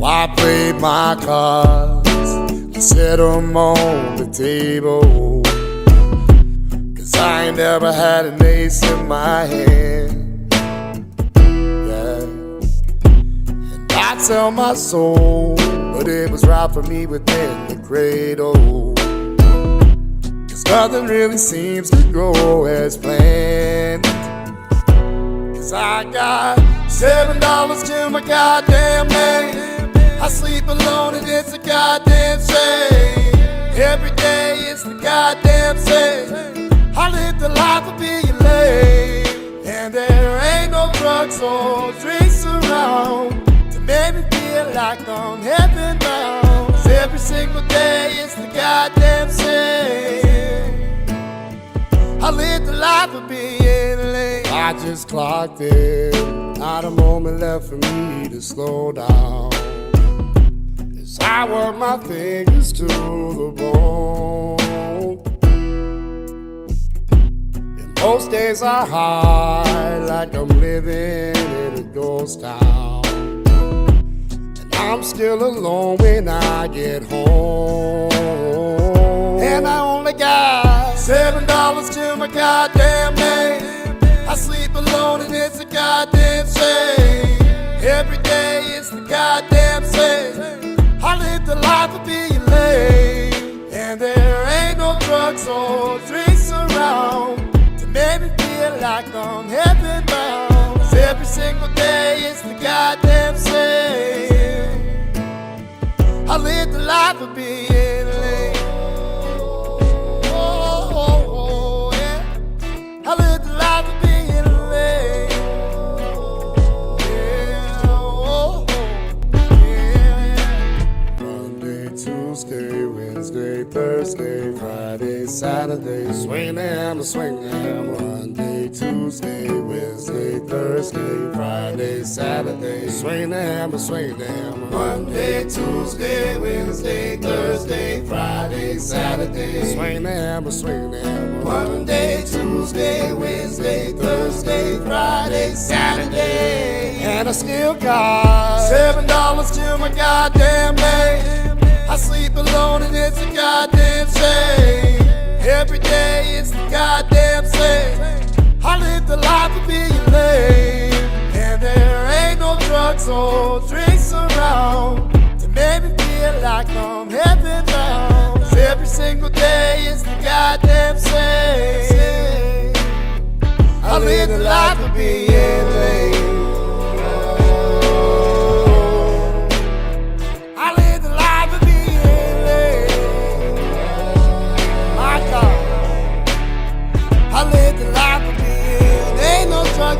I played my cards, I set them on the table, 'cause I ain't never had an ace in my hand. Yeah. And I tell my soul, but it was right for me within the cradle, 'cause nothing really seems to go as planned. 'Cause I got $7 to my goddamn name. I sleep alone and it's a goddamn shame. Every day it's the goddamn same. I live the life of being lame, and there ain't no drugs or drinks around to make me feel like I'm heaven bound. 'Cause every single day it's the goddamn same. I live the life of being lame. I just clocked it, not a moment left for me to slow down. I work my fingers to the bone, and most days are hard, like I'm living in a ghost town. And I'm still alone when I get home, and I only got $7 to my goddamn name. I sleep alone and it's a goddamn shame. Every day it's the goddamn same. I live the life of being lame, and there ain't no drugs or drinks around to make me feel like I'm heaven bound. 'Cause every single day it's the goddamn same. I live the life of being lame. Oh, oh, oh, yeah. I live the life of being lame. Tuesday, Wednesday, Thursday, Friday, Saturday, swing the hammer, swing the hammer. Monday, Tuesday, Wednesday, Thursday, Friday, Saturday, swing the hammer, swing the hammer. Monday, Tuesday, Wednesday, Thursday, Friday, Saturday, swing the hammer, swing the hammer. Monday, Tuesday, Wednesday, Thursday, Friday, Saturday, and I still got $7 to my goddamn name. I sleep alone and it's a goddamn shame. Every day it's the goddamn same. I live the life of being lame, and there ain't no drugs or drinks around to make me feel like I'm heaven bound. 'Cause every single day it's the goddamn same. I live the life of being lame.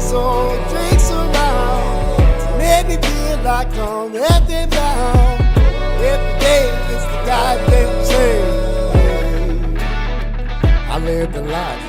So drinks around to make me feel like I'm heaven bound. Every day is the goddamn same. I live the life